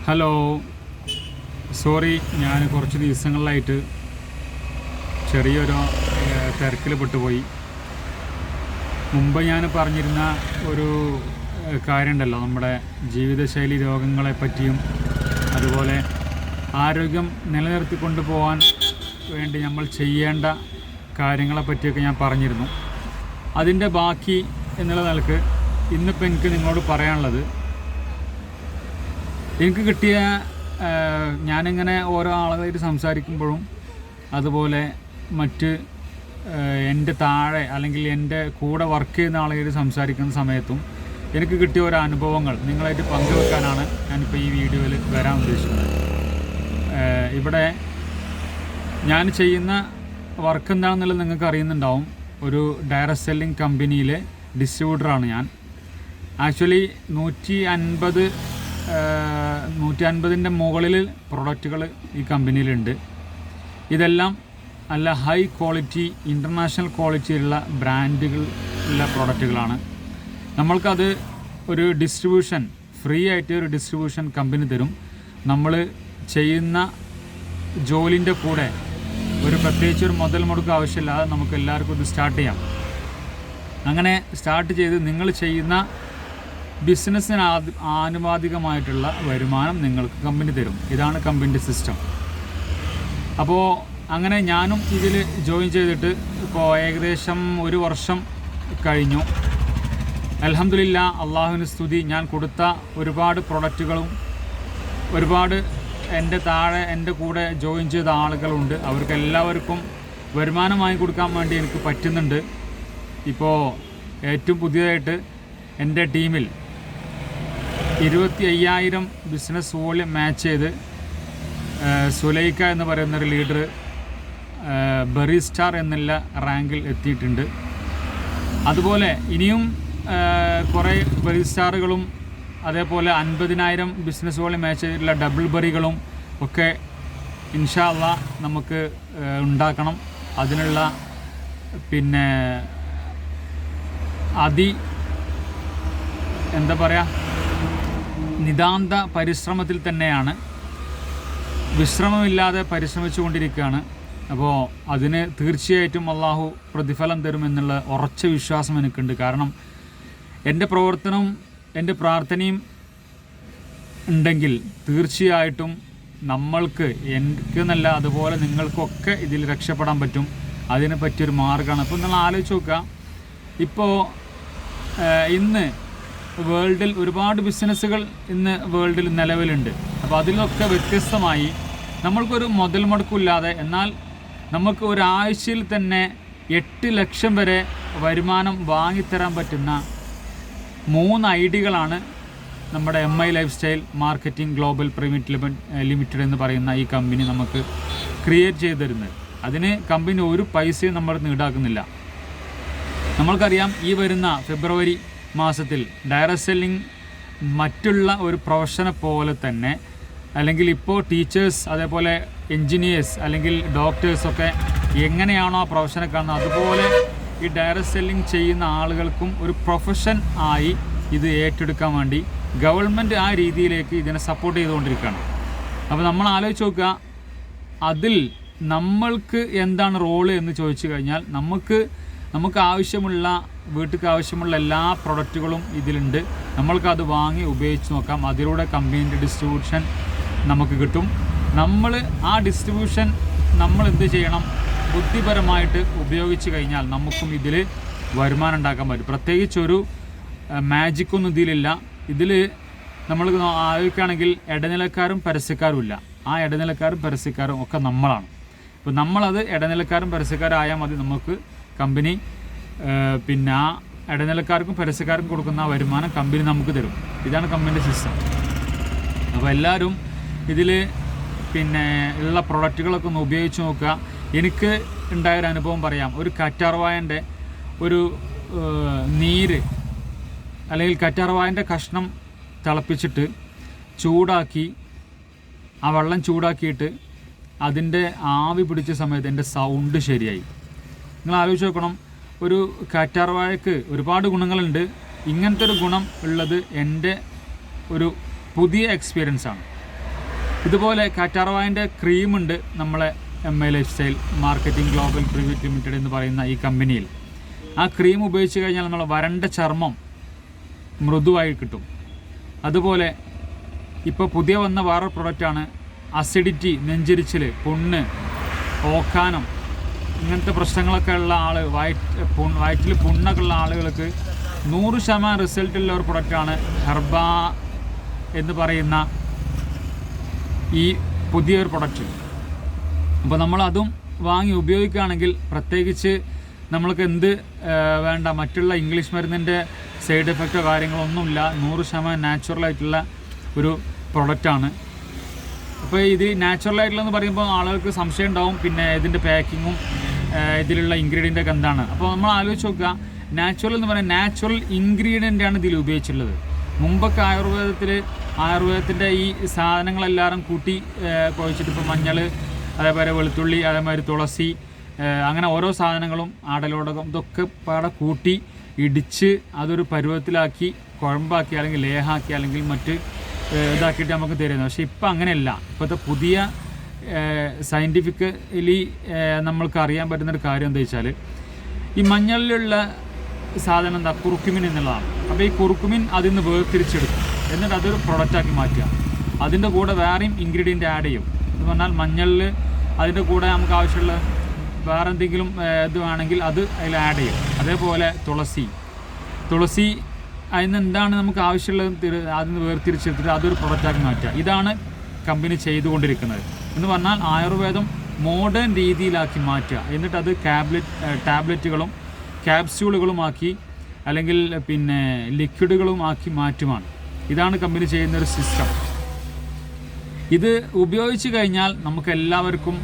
Hello, sorry, ഞാൻ കുറച്ച് ദിവസങ്ങളിലായിട്ട് ചെറിയൊരു തിരക്കിൽ പെട്ടുപോയി. മുമ്പ് ഞാൻ പറഞ്ഞിരുന്ന ഒരു കാര്യമുണ്ടല്ലോ, നമ്മുടെ ജീവിതശൈലി രോഗങ്ങളെ പറ്റിയും അതുപോലെ ആരോഗ്യം നിലനിർത്തിക്കൊണ്ട് പോകാൻ വേണ്ടി നമ്മൾ ചെയ്യേണ്ട കാര്യങ്ങളെ പറ്റിയൊക്കെ ഞാൻ പറഞ്ഞിരുന്നു. അതിൻ്റെ ബാക്കി എന്നുള്ള നിലക്ക് ഇന്നിപ്പോൾ എനിക്ക് നിങ്ങളോട് പറയാനുള്ളത്, എനിക്ക് കിട്ടിയ ഞാനിങ്ങനെ ഓരോ ആളുകളായിട്ട് സംസാരിക്കുമ്പോഴും അതുപോലെ മറ്റ് എൻ്റെ താഴെ അല്ലെങ്കിൽ എൻ്റെ കൂടെ വർക്ക് ചെയ്യുന്ന ആളുകളായിട്ട് സംസാരിക്കുന്ന സമയത്തും എനിക്ക് കിട്ടിയ ഓരോ അനുഭവങ്ങൾ നിങ്ങളായിട്ട് പങ്കുവെക്കാനാണ് ഞാനിപ്പോൾ ഈ വീഡിയോയിൽ വരാൻ ഉദ്ദേശിക്കുന്നത്. ഇവിടെ ഞാൻ ചെയ്യുന്ന വർക്ക് എന്താണെന്നുള്ളത് നിങ്ങൾക്ക് അറിയുന്നുണ്ടാവും. ഒരു ഡയറക്റ്റ് സെല്ലിംഗ് കമ്പനിയിലെ ഡിസ്ട്രിബ്യൂട്ടറാണ് ഞാൻ. ആക്ച്വലി 150ൻ്റെ മുകളിൽ പ്രൊഡക്റ്റുകൾ ഈ കമ്പനിയിലുണ്ട്. ഇതെല്ലാം നല്ല ഹൈ ക്വാളിറ്റി, ഇൻ്റർനാഷണൽ ക്വാളിറ്റിയുള്ള ബ്രാൻഡുകളുള്ള പ്രൊഡക്റ്റുകളാണ്. നമ്മൾക്കത് ഒരു ഡിസ്ട്രിബ്യൂഷൻ, ഫ്രീ ആയിട്ട് ഒരു ഡിസ്ട്രിബ്യൂഷൻ കമ്പനി തരും. നമ്മൾ ചെയ്യുന്ന ജോലിൻ്റെ കൂടെ ഒരു പ്രത്യേകിച്ച് ഒരു മുതൽ മുടക്ക് ആവശ്യമില്ലാതെ നമുക്ക് എല്ലാവർക്കും ഇത് സ്റ്റാർട്ട് ചെയ്യാം. അങ്ങനെ സ്റ്റാർട്ട് ചെയ്ത് നിങ്ങൾ ചെയ്യുന്ന ബിസിനസ്സിന് ആനുപാതികമായിട്ടുള്ള വരുമാനം നിങ്ങൾക്ക് കമ്പനി തരും. ഇതാണ് കമ്പനിയുടെ സിസ്റ്റം. അപ്പോൾ അങ്ങനെ ഞാനും ഇതിൽ ജോയിൻ ചെയ്തിട്ട് ഇപ്പോൾ ഏകദേശം 1 വർഷം കഴിഞ്ഞു. അൽഹംദുലില്ലാ, അള്ളാഹുവിന് സ്തുതി. ഞാൻ കൊടുത്ത ഒരുപാട് പ്രൊഡക്റ്റുകളും ഒരുപാട് എൻ്റെ താഴെ എൻ്റെ കൂടെ ജോയിൻ ചെയ്ത ആളുകളുണ്ട്. അവർക്ക് എല്ലാവർക്കും വരുമാനമായി കൊടുക്കാൻ വേണ്ടി എനിക്ക് പറ്റുന്നുണ്ട്. ഇപ്പോൾ ഏറ്റവും പുതിയതായിട്ട് എൻ്റെ ടീമിൽ 25,000 ബിസിനസ് വോളിയം മാച്ച് ചെയ്ത് സുലൈക്ക എന്ന് പറയുന്നൊരു ലീഡർ ബെറി സ്റ്റാർ എന്നുള്ള റാങ്കിൽ എത്തിയിട്ടുണ്ട്. അതുപോലെ ഇനിയും കുറേ ബെറി സ്റ്റാറുകളും അതേപോലെ 50,000 ബിസിനസ് വോളിയം മാച്ച് ചെയ്തിട്ടുള്ള ഡബിൾ ബെറികളും ഒക്കെ ഇൻഷാ അല്ലാഹ് നമുക്ക് ഉണ്ടാക്കണം. അതിനുള്ള പിന്നെ എന്താ പറയുക, നിതാന്ത പരിശ്രമത്തിൽ തന്നെയാണ്, വിശ്രമമില്ലാതെ പരിശ്രമിച്ചു കൊണ്ടിരിക്കുകയാണ്. അപ്പോൾ അതിന് തീർച്ചയായിട്ടും അള്ളാഹു പ്രതിഫലം തരുമെന്നുള്ള ഉറച്ച വിശ്വാസം എനിക്കുണ്ട്. കാരണം എൻ്റെ പ്രവർത്തനവും എൻ്റെ പ്രാർത്ഥനയും ഉണ്ടെങ്കിൽ തീർച്ചയായിട്ടും നമ്മൾക്ക്, എനിക്കെന്നല്ല അതുപോലെ നിങ്ങൾക്കൊക്കെ ഇതിൽ രക്ഷപ്പെടാൻ പറ്റും. അതിനെ പറ്റിയൊരു മാർഗ്ഗമാണ്. അപ്പോൾ നിങ്ങൾ ആലോചിച്ച് നോക്കുക, ഇപ്പോൾ ഇന്ന് വേൾഡിൽ ഒരുപാട് ബിസിനസ്സുകൾ ഇന്ന് വേൾഡിൽ നിലവിലുണ്ട്. അപ്പോൾ അതിലൊക്കെ വ്യത്യസ്തമായി നമ്മൾക്കൊരു മുതൽ മുടക്കില്ലാതെ, എന്നാൽ നമുക്ക് ഒരാഴ്ചയിൽ തന്നെ 8 ലക്ഷം വരെ വരുമാനം വാങ്ങിത്തരാൻ പറ്റുന്ന 3 ഐഡികളാണ് നമ്മുടെ MI life style marketing global private limited എന്ന് പറയുന്ന ഈ കമ്പനി നമുക്ക് ക്രിയേറ്റ് ചെയ്ത് തരുന്നത്. അതിന് കമ്പനി ഒരു പൈസയും നമ്മൾ ഈടാക്കുന്നില്ല. നമ്മൾക്കറിയാം, ഈ വരുന്ന ഫെബ്രുവരി മാസത്തിൽ ഡയറക്റ്റ് സെല്ലിംഗ് മറ്റുള്ള ഒരു പ്രൊഫഷനെ പോലെ തന്നെ, അല്ലെങ്കിൽ ഇപ്പോൾ ടീച്ചേഴ്സ് അതേപോലെ എൻജിനീയേഴ്സ് അല്ലെങ്കിൽ ഡോക്ടേഴ്സൊക്കെ എങ്ങനെയാണോ ആ പ്രൊഫഷനെ കാണുന്നത്, അതുപോലെ ഈ ഡയറക്റ്റ് സെല്ലിംഗ് ചെയ്യുന്ന ആളുകൾക്കും ഒരു പ്രൊഫഷൻ ആയി ഇത് ഏറ്റെടുക്കാൻ വേണ്ടി ഗവൺമെൻറ് ആ രീതിയിലേക്ക് ഇതിനെ സപ്പോർട്ട് ചെയ്തുകൊണ്ടിരിക്കുകയാണ്. അപ്പോൾ നമ്മൾ ആലോചിച്ച് നോക്കുക, അതിൽ നമ്മൾക്ക് എന്താണ് റോള് എന്ന് ചോദിച്ചു കഴിഞ്ഞാൽ, നമുക്ക് ആവശ്യമുള്ള, വീട്ടിലേക്ക് ആവശ്യമുള്ള എല്ലാ പ്രൊഡക്റ്റുകളും ഇതിലുണ്ട്. നമ്മൾക്കത് വാങ്ങി ഉപയോഗിച്ച് നോക്കാം. അതിലൂടെ കമ്പനീൻ്റെ ഡിസ്ട്രിബ്യൂഷൻ നമുക്ക് കിട്ടും. നമ്മൾ ആ ഡിസ്ട്രിബ്യൂഷൻ നമ്മൾ എന്ത് ചെയ്യണം, ബുദ്ധിപരമായിട്ട് ഉപയോഗിച്ച് കഴിഞ്ഞാൽ നമുക്കും ഇതിൽ വരുമാനം ഉണ്ടാക്കാൻ പറ്റും. പ്രത്യേകിച്ചൊരു മാജിക്കൊന്നും ഇതിലില്ല. ഇതിൽ നമ്മൾ ആലോചിക്കുകയാണെങ്കിൽ ഇടനിലക്കാരും പരസ്യക്കാരും ഇല്ല. ആ ഇടനിലക്കാരും പരസ്യക്കാരും ഒക്കെ നമ്മളാണ്. അപ്പോൾ നമ്മളത് ഇടനിലക്കാരും പരസ്യക്കാരും ആയാൽ മതി. നമുക്ക് കമ്പനി പിന്നെ ആ ഇടനിലക്കാർക്കും പരസ്യക്കാർക്കും കൊടുക്കുന്ന വരുമാനം കമ്പനി നമുക്ക് തരും. ഇതാണ് കമ്പനിയുടെ സിസ്റ്റം. അപ്പോൾ എല്ലാവരും ഇതിൽ പിന്നെ ഉള്ള പ്രൊഡക്റ്റുകളൊക്കെ ഒന്ന് ഉപയോഗിച്ച് നോക്കുക. എനിക്ക് ഉണ്ടായൊരു അനുഭവം പറയാം. ഒരു കറ്റാർവാഴൻ്റെ ഒരു നീര് അല്ലെങ്കിൽ കറ്റാർവാഴൻ്റെ കഷ്ണം തിളപ്പിച്ചിട്ട് ചൂടാക്കി, ആ വെള്ളം ചൂടാക്കിയിട്ട് അതിൻ്റെ ആവി പിടിച്ച സമയത്ത് എൻ്റെ സൗണ്ട് ശരിയായി. നിങ്ങൾ ആലോചിച്ച് നോക്കണം, ഒരു കറ്റാർവാഴയ്ക്ക് ഒരുപാട് ഗുണങ്ങളുണ്ട്. ഇങ്ങനത്തെ ഒരു ഗുണം ഉള്ളത് എൻ്റെ ഒരു പുതിയ എക്സ്പീരിയൻസാണ്. ഇതുപോലെ കാറ്റാർവാഴിൻ്റെ ക്രീമുണ്ട് നമ്മളെ MI life style marketing global private limited എന്ന് പറയുന്ന ഈ കമ്പനിയിൽ. ആ ക്രീം ഉപയോഗിച്ച് കഴിഞ്ഞാൽ നമ്മൾ വരണ്ട ചർമ്മം മൃദുവായി കിട്ടും. അതുപോലെ ഇപ്പോൾ പുതിയ വന്ന വേറെ പ്രൊഡക്റ്റാണ് അസിഡിറ്റി, നെഞ്ചരിച്ചിൽ, പുണ്ണ്, ഓക്കാനം, ഇങ്ങനത്തെ പ്രശ്നങ്ങളൊക്കെ ഉള്ള ആൾ, വയറ്റിൽ പുണ്ണൊക്കെ ഉള്ള ആളുകൾക്ക് 100% റിസൾട്ടുള്ള ഒരു പ്രൊഡക്റ്റാണ് ഹെർബ എന്ന് പറയുന്ന ഈ പുതിയൊരു പ്രൊഡക്റ്റ്. അപ്പോൾ നമ്മളതും വാങ്ങി ഉപയോഗിക്കുകയാണെങ്കിൽ, പ്രത്യേകിച്ച് നമ്മൾക്ക് എന്ത് വേണ്ട, മറ്റുള്ള ഇംഗ്ലീഷ് മരുന്നിൻ്റെ സൈഡ് എഫക്റ്റോ കാര്യങ്ങളോ ഒന്നുമില്ല, 100% നാച്ചുറലായിട്ടുള്ള ഒരു പ്രൊഡക്റ്റാണ്. അപ്പോൾ ഇത് നാച്ചുറലായിട്ടുള്ളതെന്ന് പറയുമ്പോൾ ആളുകൾക്ക് സംശയം ഉണ്ടാവും, പിന്നെ ഇതിൻ്റെ പാക്കിങ്ങും ഇതിലുള്ള ഇൻഗ്രീഡിയൻ്റൊക്കെ എന്താണ്. അപ്പോൾ നമ്മൾ ആലോചിച്ച് നോക്കുക, നാച്ചുറൽ എന്ന് പറയുന്നത് നാച്ചുറൽ ഇൻഗ്രീഡിയൻ്റാണ് ഇതിൽ ഉപയോഗിച്ചിട്ടുള്ളത്. മുമ്പൊക്കെ ആയുർവേദത്തിൻ്റെ ഈ സാധനങ്ങളെല്ലാവരും കൂട്ടി കുഴച്ചിട്ട്, ഇപ്പോൾ മഞ്ഞൾ, അതേപോലെ വെളുത്തുള്ളി, അതേമാതിരി തുളസി, അങ്ങനെ ഓരോ സാധനങ്ങളും, ആടലോടകം, ഇതൊക്കെ പാടെ കൂട്ടി ഇടിച്ച് അതൊരു പരുവത്തിലാക്കി കുഴമ്പാക്കി അല്ലെങ്കിൽ ലേഹാക്കി അല്ലെങ്കിൽ മറ്റ് ഇതാക്കിയിട്ട് നമുക്ക് തരുന്നത്. പക്ഷേ ഇപ്പം അങ്ങനെയല്ല. ഇപ്പോഴത്തെ പുതിയ സയൻറ്റിഫിക്കലി നമ്മൾക്ക് അറിയാൻ പറ്റുന്നൊരു കാര്യം എന്താ വെച്ചാൽ, ഈ മഞ്ഞളിലുള്ള സാധനം എന്താ, കുറുക്കുമിൻ എന്നുള്ളതാണ്. അപ്പോൾ ഈ കുറുക്കുമിൻ അതിൽ നിന്ന് വേർതിരിച്ചെടുക്കും, എന്നിട്ട് അതൊരു പ്രൊഡക്റ്റാക്കി മാറ്റുക. അതിൻ്റെ കൂടെ വേറെയും ഇൻഗ്രീഡിയൻ്റ് ആഡ് ചെയ്യും. എന്ന് പറഞ്ഞാൽ മഞ്ഞളിൽ അതിൻ്റെ കൂടെ നമുക്ക് ആവശ്യമുള്ള വേറെ എന്തെങ്കിലും ഇത് വേണമെങ്കിൽ അത് അതിൽ ആഡ് ചെയ്യും. അതേപോലെ തുളസി അതിന് എന്താണ് നമുക്ക് ആവശ്യമുള്ളത് അതിന് വേർതിരിച്ചെടുത്തിട്ട് അതൊരു പ്രൊഡക്റ്റാക്കി മാറ്റുക. ഇതാണ് കമ്പനി ചെയ്തുകൊണ്ടിരിക്കുന്നത്. എന്ന് പറഞ്ഞാൽ ആയുർവേദം മോഡേൺ രീതിയിലാക്കി മാറ്റുക, എന്നിട്ട് അത് ടാബ്ലറ്റുകളും ക്യാപ്സ്യൂളുകളുമാക്കി അല്ലെങ്കിൽ പിന്നെ ലിക്വിഡുകളുമാക്കി മാറ്റുമാണ്. ഇതാണ് കമ്പനി ചെയ്യുന്നൊരു സിസ്റ്റം. ഇത് ഉപയോഗിച്ച് കഴിഞ്ഞാൽ നമുക്ക് എല്ലാവർക്കും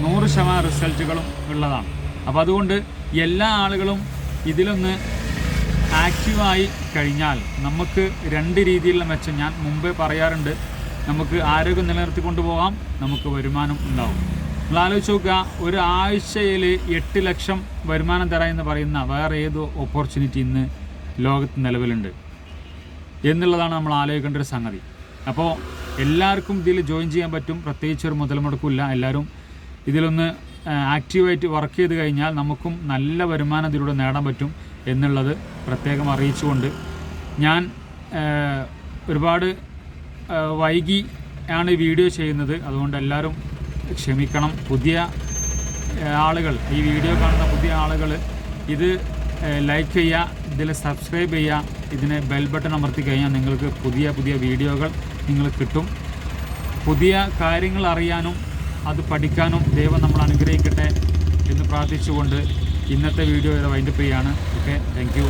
100% റിസൾട്ടുകളും ഉള്ളതാണ്. അപ്പോൾ അതുകൊണ്ട് എല്ലാ ആളുകളും ഇതിലൊന്ന് ആക്റ്റീവായി കഴിഞ്ഞാൽ നമുക്ക് 2 രീതിയിലുള്ള മെച്ചം ഞാൻ മുമ്പേ പറയാറുണ്ട്. നമുക്ക് ആരോഗ്യം നിലനിർത്തിക്കൊണ്ട് പോകാം, നമുക്ക് വരുമാനം ഉണ്ടാവും. നമ്മൾ ആലോചിച്ച് നോക്കുക, ഒരു ആഴ്ചയിൽ 8 ലക്ഷം വരുമാനം തരാമെന്ന് പറയുന്ന വേറെ ഏതോ ഓപ്പർച്യൂണിറ്റി ഇന്ന് ലോകത്ത് നിലവിലുണ്ട് എന്നുള്ളതാണ് നമ്മൾ ആലോചിക്കേണ്ട ഒരു സംഗതി. അപ്പോൾ എല്ലാവർക്കും ഇതിൽ ജോയിൻ ചെയ്യാൻ പറ്റും, പ്രത്യേകിച്ച് ഒരു മുതൽ മുടക്കില്ല. എല്ലാവരും ഇതിലൊന്ന് ആക്റ്റീവായിട്ട് വർക്ക് ചെയ്ത് കഴിഞ്ഞാൽ നമുക്കും നല്ല വരുമാനം ഇതിലൂടെ നേടാൻ പറ്റും എന്നുള്ളത് പ്രത്യേകം അറിയിച്ചുകൊണ്ട്, ഞാൻ ഒരുപാട് വൈകി ആണ് വീഡിയോ ചെയ്യുന്നത്. അതുകൊണ്ട് എല്ലാവരും ക്ഷമിക്കണം. പുതിയ ആളുകൾ, ഈ വീഡിയോ കാണുന്ന പുതിയ ആളുകൾ ഇത് ലൈക്ക് ചെയ്യുക, ഇതിൽ സബ്സ്ക്രൈബ് ചെയ്യുക, ഇതിന് ബെൽ ബട്ടൺ അമർത്തി കഴിഞ്ഞാൽ നിങ്ങൾക്ക് പുതിയ വീഡിയോകൾ നിങ്ങൾക്ക് കിട്ടും. പുതിയ കാര്യങ്ങൾ അറിയാനും അത് പഠിക്കാനും ദൈവം നമ്മൾ അനുഗ്രഹിക്കട്ടെ എന്ന് പ്രാർത്ഥിച്ചുകൊണ്ട് ഇന്നത്തെ വീഡിയോ വൈൻഡപ്പ് ചെയ്യുകയാണ്. Okay, thank you.